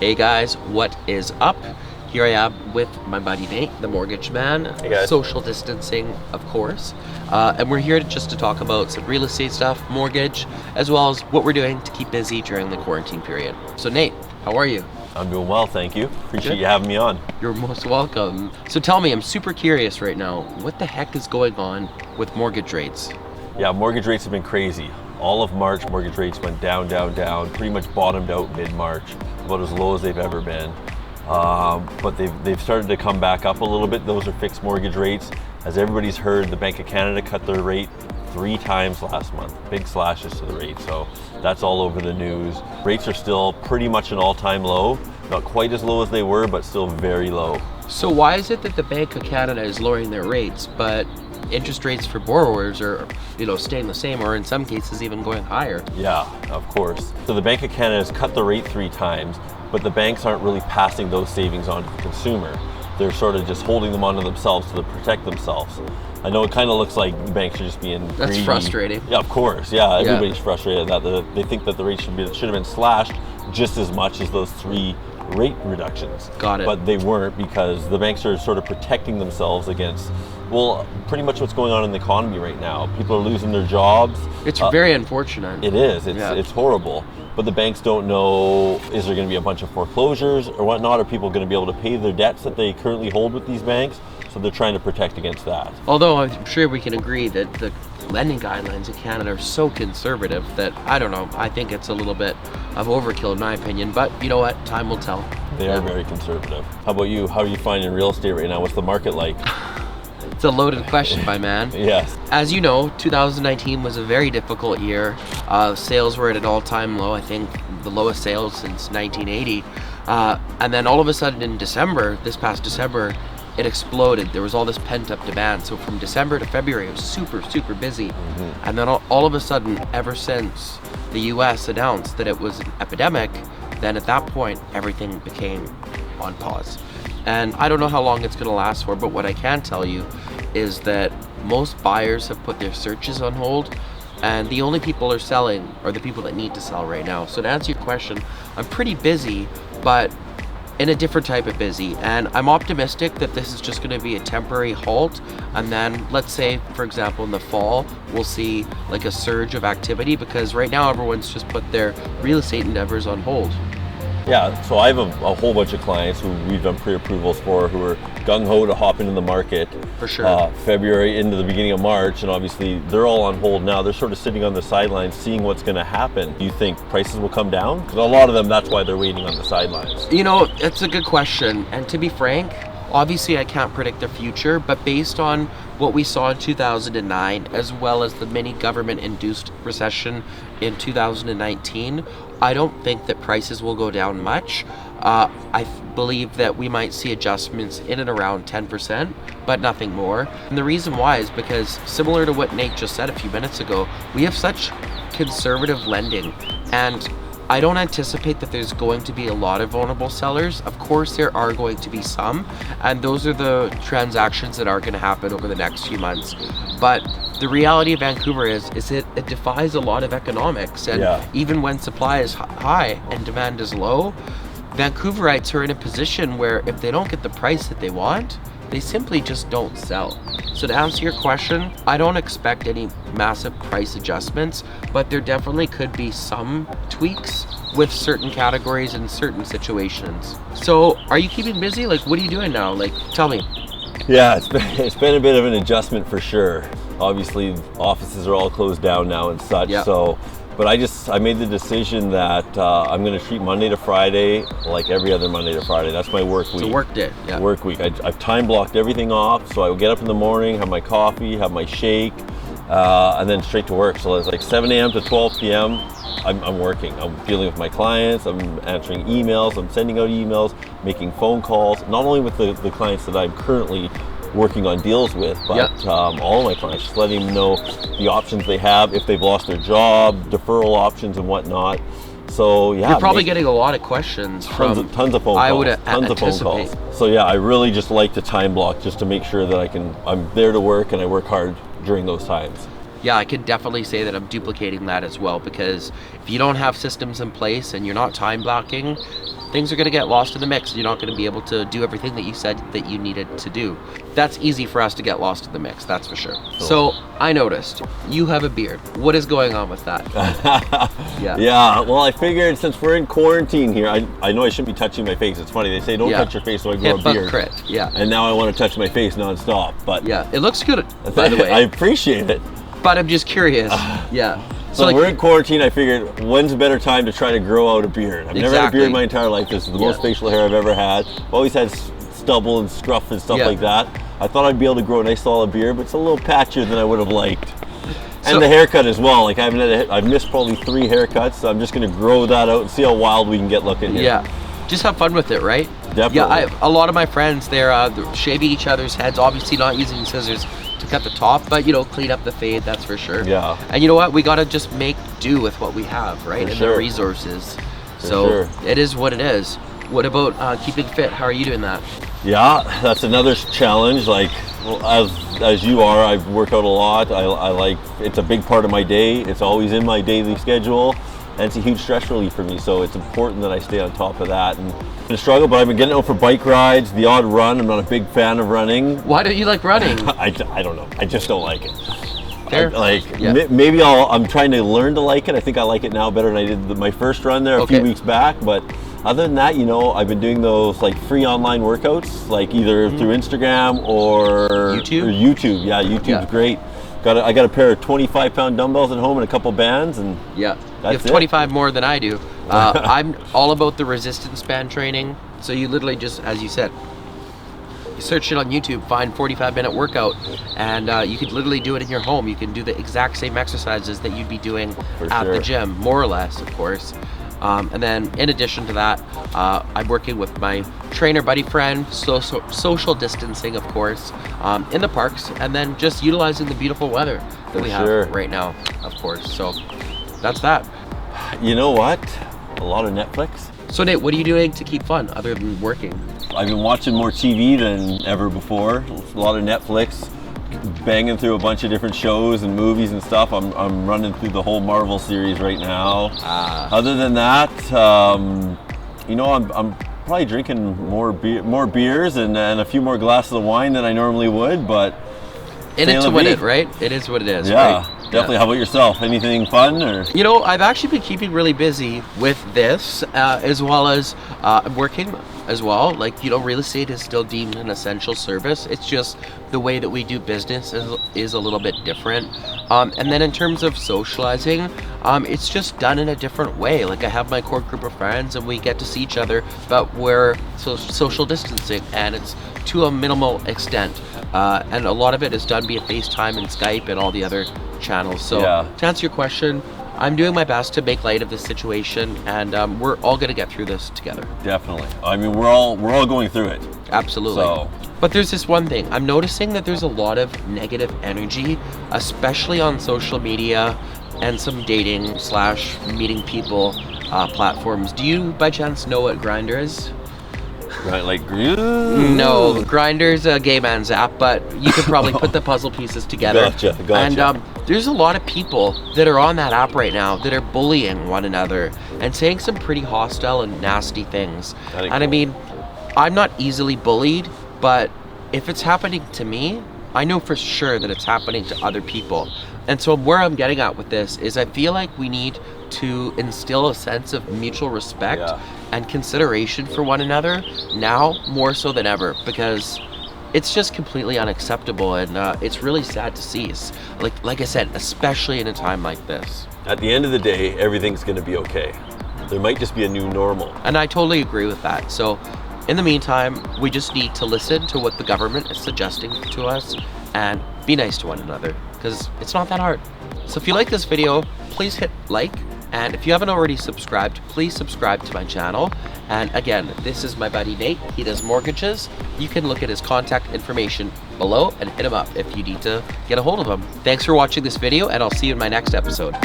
Hey guys, what is up? Here I am with my buddy Nate, the mortgage man. Hey guys. Social distancing, of course. And we're here just to talk about some real estate stuff, mortgage, as well as what we're doing to keep busy during the quarantine period. So Nate, how are you? I'm doing well, thank you. Appreciate Good. you having me on. You're most welcome. So tell me, I'm super curious right now, what the heck is going on with mortgage rates? Yeah, mortgage rates have been crazy. All of March, mortgage rates went down, pretty much bottomed out mid-March, about as low as they've ever been. But they've started to come back up a little bit. Those are fixed mortgage rates. As everybody's heard, the Bank of Canada cut their rate 3 times last month. Big slashes to the rate, so that's all over the news. Rates are still pretty much an all-time low. Not quite as low as they were, but still very low. So why is it that the Bank of Canada is lowering their rates, but interest rates for borrowers are, staying the same, or in some cases even going higher? Yeah, of course. So the Bank of Canada has cut the rate 3 times, but the banks aren't really passing those savings on to the consumer. They're sort of just holding them onto themselves to protect themselves. I know it kind of looks like the banks are just being greedy. That's frustrating. Yeah, of course. Yeah, everybody's frustrated that they think that the rate should have been slashed just as much as those 3 rate reductions. Got it. But they weren't, because the banks are sort of protecting themselves against, well, pretty much what's going on in the economy right now. People are losing their jobs. It's very unfortunate. It is. It's horrible. But the banks don't know, is there going to be a bunch of foreclosures or whatnot? Are people going to be able to pay their debts that they currently hold with these banks? So they're trying to protect against that. Although I'm sure we can agree that the lending guidelines in Canada are so conservative that, I don't know, I think it's a little bit of overkill in my opinion, but you know what, time will tell. They are very conservative. How about you? How are you finding real estate right now? What's the market like? It's a loaded question, my man. Yes. As you know, 2019 was a very difficult year. Sales were at an all-time low, I think the lowest sales since 1980. And then all of a sudden in December, this past December, it exploded. There was all this pent-up demand. So from December to February, it was super, super busy. Mm-hmm. And then all of a sudden, ever since the US announced that it was an epidemic, then at that point, everything became on pause. And I don't know how long it's going to last for, but what I can tell you is that most buyers have put their searches on hold, and the only people are selling are the people that need to sell right now. So to answer your question, I'm pretty busy, but in a different type of busy, and I'm optimistic that this is just going to be a temporary halt, and then let's say, for example, in the fall we'll see like a surge of activity, because right now everyone's just put their real estate endeavors on hold. Yeah, so I have a whole bunch of clients who we've done pre-approvals for, who are gung-ho to hop into the market. For sure. February into the beginning of March, and obviously they're all on hold now. They're sort of sitting on the sidelines seeing what's going to happen. Do you think prices will come down? Because a lot of them, that's why they're waiting on the sidelines. It's a good question, and to be frank, obviously I can't predict the future, but based on what we saw in 2009, as well as the mini government-induced recession in 2019, I don't think that prices will go down much. I believe that we might see adjustments in and around 10%, but nothing more. And the reason why is because, similar to what Nate just said a few minutes ago, we have such conservative lending, and I don't anticipate that there's going to be a lot of vulnerable sellers. Of course, there are going to be some, and those are the transactions that are going to happen over the next few months. But the reality of Vancouver is it defies a lot of economics, and even when supply is high and demand is low, Vancouverites are in a position where if they don't get the price that they want, they simply just don't sell. So to answer your question, I don't expect any massive price adjustments, but there definitely could be some tweaks with certain categories and certain situations. So are you keeping busy? Like, what are you doing now? Like, tell me. Yeah, it's been a bit of an adjustment for sure. Obviously, offices are all closed down now and such. Yep. But I made the decision that I'm going to treat Monday to Friday like every other Monday to Friday. That's my work week. It's a work day. Yeah. Work week. I've time blocked everything off, so I will get up in the morning, have my coffee, have my shake, and then straight to work. So it's like 7 a.m. to 12 p.m. I'm working. I'm dealing with my clients. I'm answering emails. I'm sending out emails, making phone calls. Not only with the clients that I'm currently working on deals with, but all of my clients, just letting them know the options they have if they've lost their job, deferral options and whatnot. So you're probably getting a lot of questions tons of phone calls. I would tons of phone calls. So I really just like to time block just to make sure that I'm there to work and I work hard during those times. Yeah, I can definitely say that I'm duplicating that as well, because if you don't have systems in place and you're not time blocking, things are going to get lost in the mix. You're not going to be able to do everything that you said that you needed to do. That's easy for us to get lost in the mix, that's for sure. So I noticed you have a beard. What is going on with that? Yeah, well, I figured since we're in quarantine here, I know I shouldn't be touching my face. It's funny, they say don't touch your face, so I grow a beard. Crit. Yeah. And now I want to touch my face nonstop. But yeah, it looks good, by the way. I appreciate it. But I'm just curious. Yeah. So like, we're in quarantine. I figured, when's a better time to try to grow out a beard? I've never had a beard my entire life. This is the most facial hair I've ever had. I've always had stubble and scruff and stuff like that. I thought I'd be able to grow a nice solid beard, but it's a little patchier than I would have liked. And the haircut as well. Like I've missed probably 3 haircuts, so I'm just gonna grow that out and see how wild we can get looking here. Yeah, just have fun with it, right? Definitely. Yeah, a lot of my friends, they're shaving each other's heads, obviously not using scissors to cut the top, but you know, clean up the fade, that's for sure. Yeah. And you know what? We gotta just make do with what we have, right? And the resources. So it is what it is. What about keeping fit? How are you doing that? Yeah, that's another challenge. Like, as you are, I work out a lot. I like, it's a big part of my day. It's always in my daily schedule, and it's a huge stress relief for me. So it's important that I stay on top of that. And it's been a struggle, but I've been getting out for bike rides, the odd run. I'm not a big fan of running. Why don't you like running? I don't know. I just don't like it. Fair. Maybe I'm trying to learn to like it. I think I like it now better than I did my first run there a few weeks back. But other than that, you know, I've been doing those like free online workouts, like either through Instagram or YouTube. Yeah, YouTube's great. I got a pair of 25-pound dumbbells at home and a couple bands, and you have 25 more than I do. I'm all about the resistance band training. So you literally just, as you said, you search it on YouTube, find 45-minute workout, and you could literally do it in your home. You can do the exact same exercises that you'd be doing at the gym, more or less, of course. And then in addition to that, I'm working with my trainer buddy friend, social distancing, of course, in the parks, and then just utilizing the beautiful weather that we have right now, of course. So that's that. You know what? A lot of Netflix. So Nate, what are you doing to keep fun other than working? I've been watching more TV than ever before. A lot of Netflix. Banging through a bunch of different shows and movies and stuff. I'm running through the whole Marvel series right now. Other than that, you know, I'm probably drinking more beers and a few more glasses of wine than I normally would. But in it to win it, right? It is what it is. Yeah, right? definitely. How about yourself? Anything fun or? You know, I've actually been keeping really busy with this, as well as working as well. Like, you know, real estate is still deemed an essential service. It's just the way that we do business is a little bit different. And then in terms of socializing, it's just done in a different way. Like, I have my core group of friends and we get to see each other, but we're social distancing, and it's to a minimal extent. And a lot of it is done via FaceTime and Skype and all the other channels. So to answer your question, I'm doing my best to make light of this situation, and we're all going to get through this together. Definitely. I mean, we're all going through it. Absolutely. So. But there's this one thing. I'm noticing that there's a lot of negative energy, especially on social media and some dating / meeting people platforms. Do you by chance know what Grindr is? Right, like no, Grindr's a gay man's app, but you could probably put the puzzle pieces together. Gotcha. And there's a lot of people that are on that app right now that are bullying one another and saying some pretty hostile and nasty things. And I mean, I'm not easily bullied, but if it's happening to me, I know for sure that it's happening to other people. And so where I'm getting at with this is I feel like we need to instill a sense of mutual respect and consideration for one another now more so than ever, because it's just completely unacceptable, and it's really sad to see. Like I said, especially in a time like this. At the end of the day, everything's going to be okay. There might just be a new normal. And I totally agree with that. So in the meantime, we just need to listen to what the government is suggesting to us and be nice to one another, because it's not that hard. So if you like this video, please hit like. And if you haven't already subscribed, please subscribe to my channel. And again, this is my buddy Nate. He does mortgages. You can look at his contact information below and hit him up if you need to get a hold of him. Thanks for watching this video, and I'll see you in my next episode.